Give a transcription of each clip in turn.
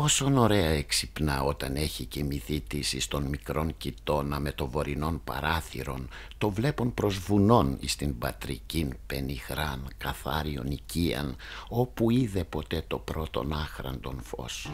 Πόσον ωραία εξυπνά όταν έχει κοιμηθήτης εις των μικρών κοιτώνα με το βορεινόν παράθυρον, το βλέπουν προς βουνών εις την πατρικήν πενιχράν καθάριον οικίαν, όπου είδε ποτέ το πρώτον άχραντον φως.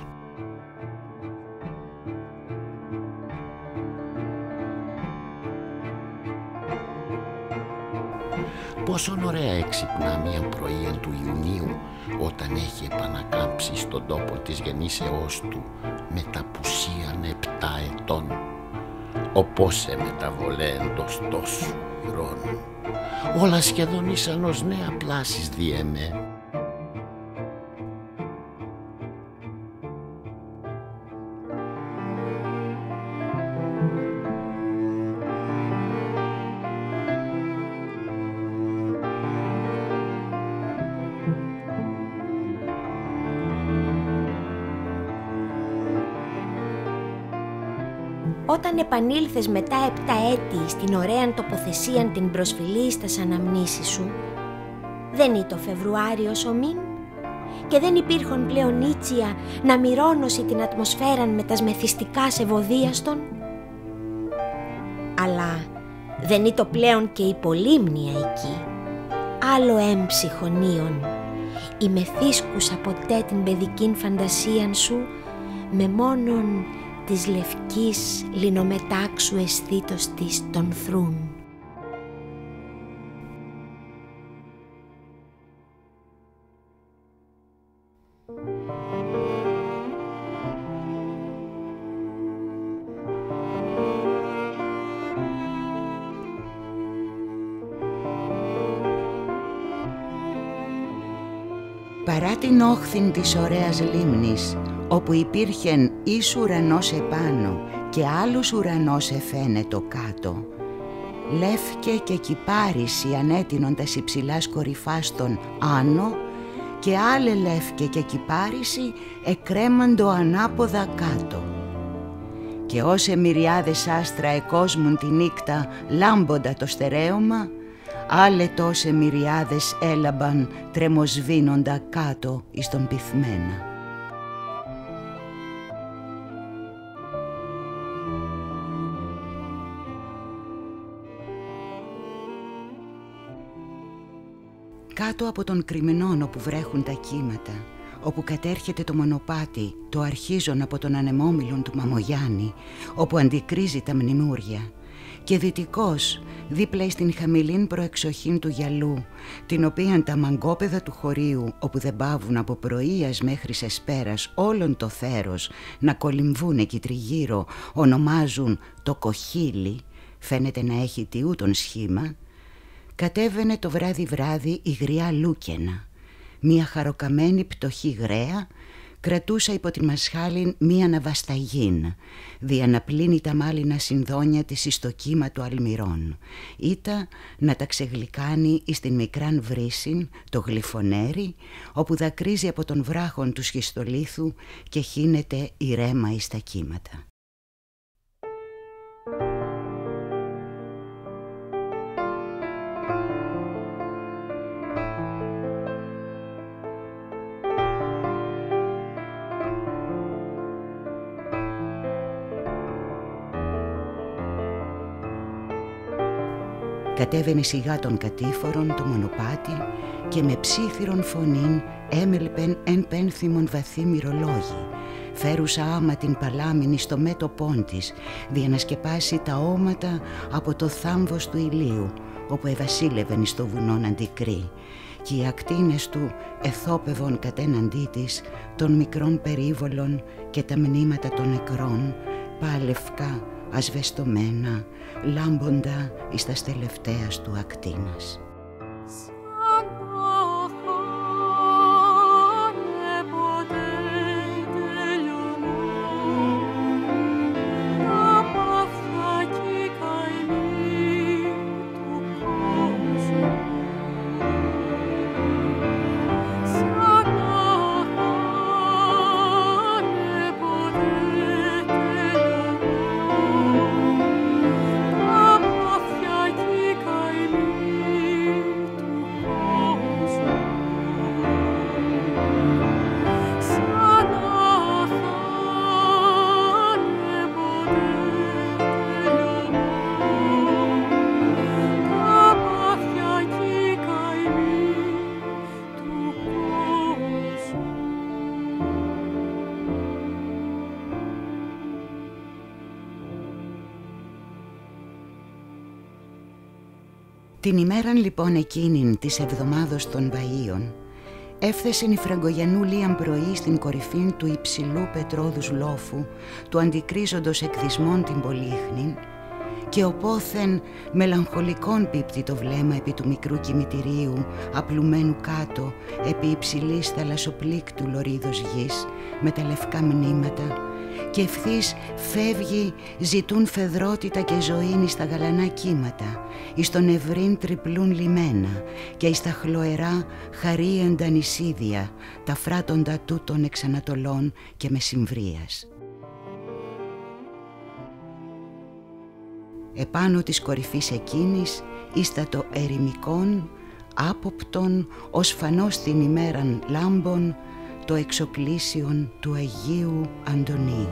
Πόσον ωραία εξυπνά μια πρωία του Ιουνίου, όταν έχει επανακάμψει στον τόπο της γεννήσεώς του με τα πουσίαν 7 ετών. Οπόσε μεταβολέ εντός τόσου χρόνου, όλα σχεδόν ήσαν ως νέα πλάσης διεμέ. Όταν επανήλθες μετά 7 έτη στην ωραίαν τοποθεσίαν την προσφυλή στας αναμνήσεις σου, δεν ήταν ο Φεβρουάριος ο μήν και δεν υπήρχον πλέον ήτσια να μυρώνωσει την ατμοσφαίραν με τας μεθυστικάς ευωδίαστον. Αλλά δεν ήταν πλέον και η πολύμνια εκεί, άλλο έμψυχονίων, η μεθύσκουσα ποτέ την παιδικήν φαντασίαν σου με μόνον της λευκής λινομετάξου αισθήτως της τον θρούν. Παρά την όχθην της ωραίας λίμνης, όπου υπήρχεν εις ουρανός επάνω και άλλος ουρανός εφαίνετο κάτω, λεύκε και κυπάρισι ανέτεινοντας υψηλάς κορυφάστον άνω και άλλε λεύκε και κυπάρισι εκρέμαντο ανάποδα κάτω. Και όσε μυριάδες άστρα εκόσμουν τη νύκτα λάμποντα το στερέωμα, άλλε τόσε μυριάδες έλαμπαν τρεμοσβήνοντα κάτω εις τον πυθμένα. Κάτω από τον κρυμνόν όπου βρέχουν τα κύματα, όπου κατέρχεται το μονοπάτι, το αρχίζον από τον ανεμόμυλον του Μαμογιάννη, όπου αντικρίζει τα μνημούρια, και δυτικώς, δίπλα στην χαμηλήν προεξοχήν του γυαλού, την οποίαν τα μαγκόπεδα του χωρίου, όπου δεν πάβουν από πρωίας μέχρι εσπέρας όλον το θέρος να κολυμβούν εκεί τριγύρω, ονομάζουν το κοχύλι, φαίνεται να έχει τιούτον σχήμα, κατέβαινε το βράδυ η γριά Λούκαινα. Μία χαροκαμένη πτωχή γραία κρατούσα υπό τη μασχάλην μία ναυασταγήν, δια να πλύνει τα μάλινα συνδόνια της εις το κύμα του αλμυρών, ήτα να τα ξεγλυκάνει εις την μικράν βρύσιν, το γλυφονέρι, όπου δακρύζει από τον βράχον του σχιστολίθου και χύνεται ηρέμα εις τα κύματα. Κατέβαινε σιγά των κατήφορων το μονοπάτι και με ψήθυρον φωνήν έμελπεν εν πένθυμον βαθύ μυρολόγοι, φέρουσα άμα την παλάμινη στο μέτωπόν της, δια να σκεπάσει τα όματα από το θάμβος του ηλίου, όπου ευασίλευεν στο βουνόν αντικρή, και οι ακτίνες του εθόπευον κατέναντί της των μικρών περίβολων και τα μνήματα των νεκρών, πάλευκα, ασβεστομένα, λάμποντα εις τας τελευταίας του ακτίνας. Την ημέραν λοιπόν εκείνην της εβδομάδος των Βαΐων έφθεσεν η Φραγκογεννού πρωί στην κορυφήν του υψηλού πετρώδους λόφου, του αντικρίζοντος εκδισμών την πολύχνην, και οπόθεν μελαγχολικόν πίπτει το βλέμμα επί του μικρού κημητηρίου απλουμένου κάτω επί υψηλής θαλασσοπλήκτου λωρίδος γης με τα λευκά μνήματα, και ευθύς φεύγει ζητούν φεδρότητα και ζωήν εις τα γαλανά κύματα, εις τον ευρύν τριπλούν λιμένα και εις τα χλωερά χαρίεντα νησίδια, τα φράτοντα τούτων εξ Ανατολών και μεσημβρίας. Επάνω της κορυφής εκείνης ίστατο ερημικών, άποπτον ως φανώς την ημέραν λάμπων, το εξοπλίσιον του Αγίου Αντωνίου.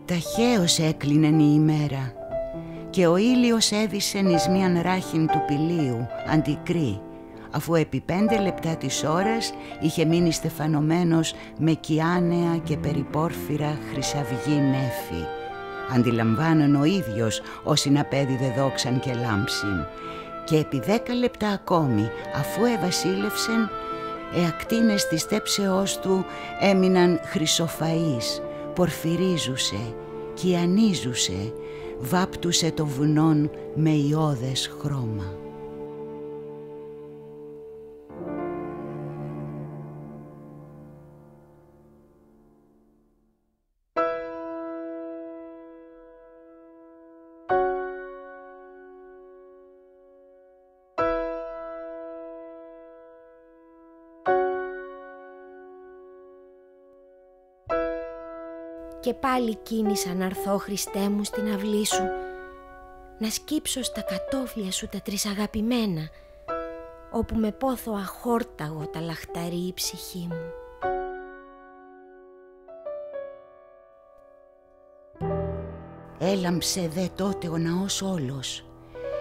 Ταχαίως έκλεινεν η ημέρα και ο ήλιος έδυσεν εις μίαν ράχην του πηλίου αντικρύ, αφού επί 5 λεπτά της ώρας είχε μείνει στεφανωμένος με κιάνεα και περιπόρφυρα χρυσαυγή νέφη. Αντιλαμβάνον ο ίδιος όσοι να πέδιδε δόξαν και λάμψην, και επί 10 λεπτά ακόμη αφού εβασίλευσεν, ακτίνες της στέψεώς του έμειναν χρυσοφαείς, πορφυρίζουσε, κιανίζουσε, βάπτουσε το βουνόν με ιώδες χρώμα. Και πάλι κίνησα να έρθω, Χριστέ μου, στην αυλή σου, να σκύψω στα κατόφλια σου τα τρισαγαπημένα, όπου με πόθο αχόρταγο τα λαχταρεί η ψυχή μου. Έλαμψε δε τότε ο ναός όλος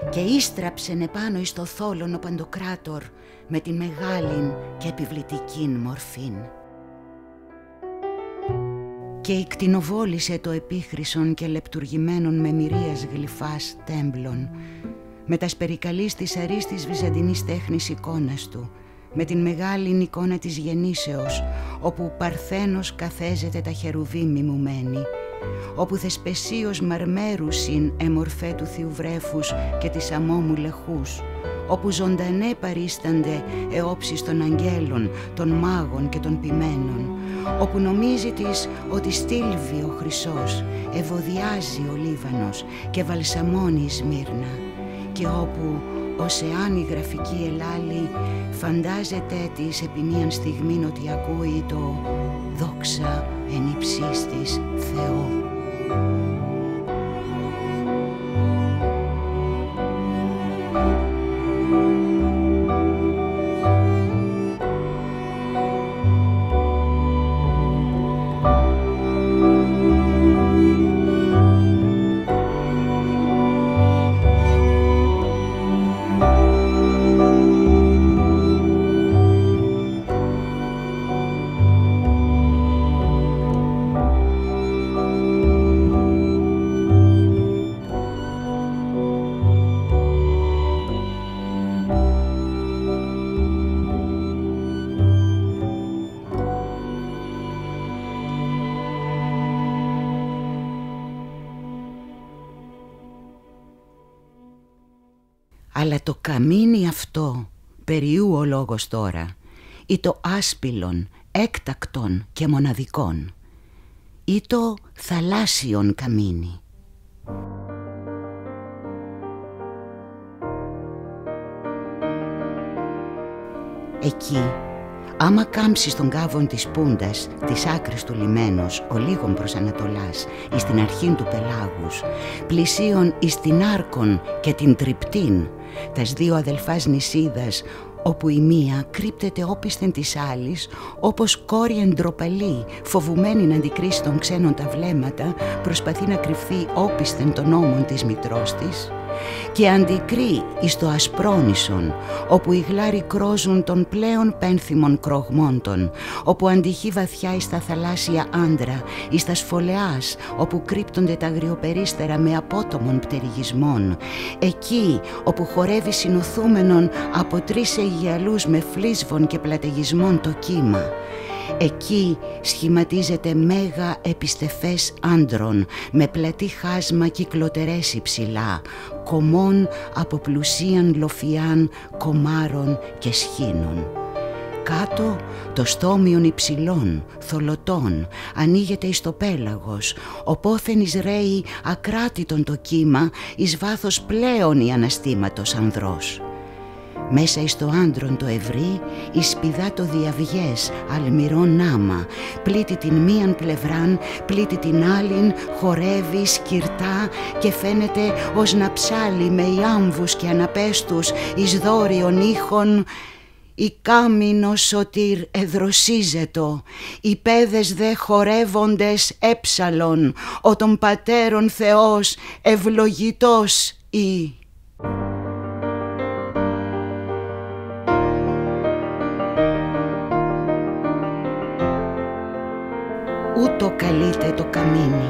και ίστραψεν επάνω εις το θόλον ο Παντοκράτορ με την μεγάλην και επιβλητικήν μορφήν. Και εκτινοβόλησε το επίχρυσον και λεπτουργημένον με μυρίας γλυφάς τέμπλων, με τας περικαλείς της αρίστης βυζαντινής τέχνης εικόνας του, με την μεγάλην εικόνα της γεννήσεως, όπου παρθένος καθέζεται τα χερουβίμ μιμουμένη, όπου θεσπεσίως μαρμέρουσιν εμορφέ του θείου βρέφους και της αμόμου λεχούς, όπου ζωντανέ παρίστανται εόψεις των αγγέλων, των μάγων και των ποιμένων, όπου νομίζει της ότι στήλβει ο χρυσός, ευωδιάζει ο Λίβανος και βαλσαμώνει η Σμύρνα, και όπου ως εάν η γραφική ελάλη φαντάζεται της επί μίαν στιγμήν ότι ακούει το «Δόξα εν υψής της Θεό». Αλλά το καμίνι αυτό, περιού ο λόγος τώρα, ή το άσπυλον, έκτακτον και μοναδικών, ή το θαλάσσιον καμίνι. Εκεί, άμα κάμψεις τον κάβον της Πούντας, της άκρης του λιμένος, ο λίγων προς Ανατολάς, εις την αρχήν του πελάγους, πλησίον εις την Άρκον και την Τριπτήν, τας δύο αδελφάς νησίδας, όπου η μία κρύπτεται όπισθεν της άλλης, όπως κόρη εντροπαλή, φοβουμένη να αντικρίσει των ξένων τα βλέμματα, προσπαθεί να κρυφθεί όπισθεν των ώμων της μητρός της, και αντικρεί εις το Ασπρόνησον, όπου οι γλάροι κρόζουν των πλέον πένθυμων κρογμόντων, όπου αντυχεί βαθιά εις τα θαλάσσια άντρα, εις τα Σφολεάς, όπου κρύπτονται τα αγριοπερίστερα με απότομων πτερυγισμών, εκεί όπου χορεύει συνοθούμενον από 3 Αιγιαλούς με φλίσβων και πλατεγισμών το κύμα. Εκεί σχηματίζεται μέγα επιστεφές άντρων με πλατή χάσμα κυκλοτερές υψηλά, κομμών από πλουσίαν λοφιάν κομμάρων και σχήνων. Κάτω το στόμιον υψηλών, θολωτών, ανοίγεται εις το πέλαγος, οπόθεν εισραίει ακράτητον το κύμα, εις βάθος πλέον η αναστήματος ανδρός. Μέσα εις το άντρον το ευρύ, η σπηδά το διαυγές, αλμυρών άμα, πλήττει την μίαν πλευράν, πλήττει την άλλην, χορεύει, σκυρτά και φαίνεται ως να ψάλει με ιάμβους και αναπέστους εις δόριον ήχων. Η κάμινος σωτήρ εδροσίζετο, οι πέδες δε χορεύοντες έψαλον, ο των πατέρων Θεός ευλογητός ή. Ούτω καλείται το καμίνι,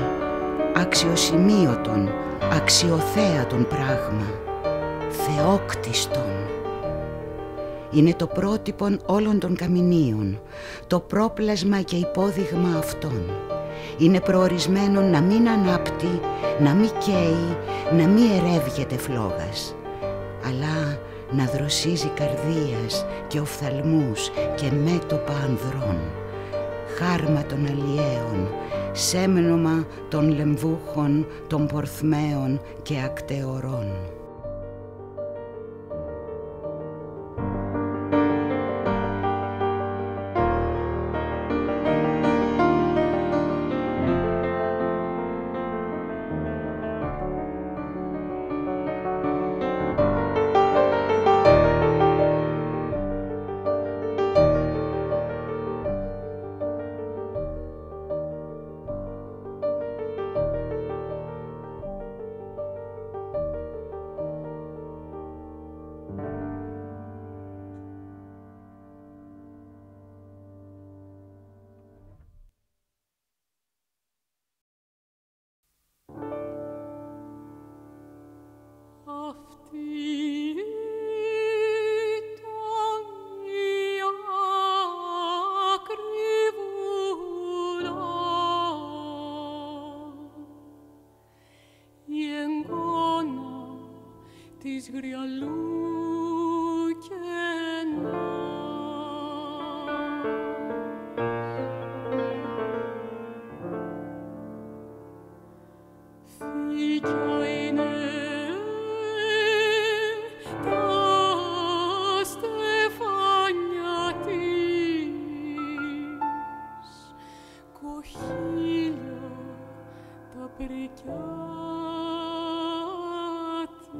αξιοσημείωτον, αξιοθέατον πράγμα, θεόκτιστον. Είναι το πρότυπον όλων των καμινίων, το πρόπλασμα και υπόδειγμα αυτών. Είναι προορισμένο να μην ανάπτει, να μην καίει, να μην ερεύγεται φλόγας, αλλά να δροσίζει καρδίας και οφθαλμούς και μέτωπα ανδρών, χάρμα των αλλιέων, σέμνομα των λεμβούχων, των πορθμαίων και ακτεωρών. you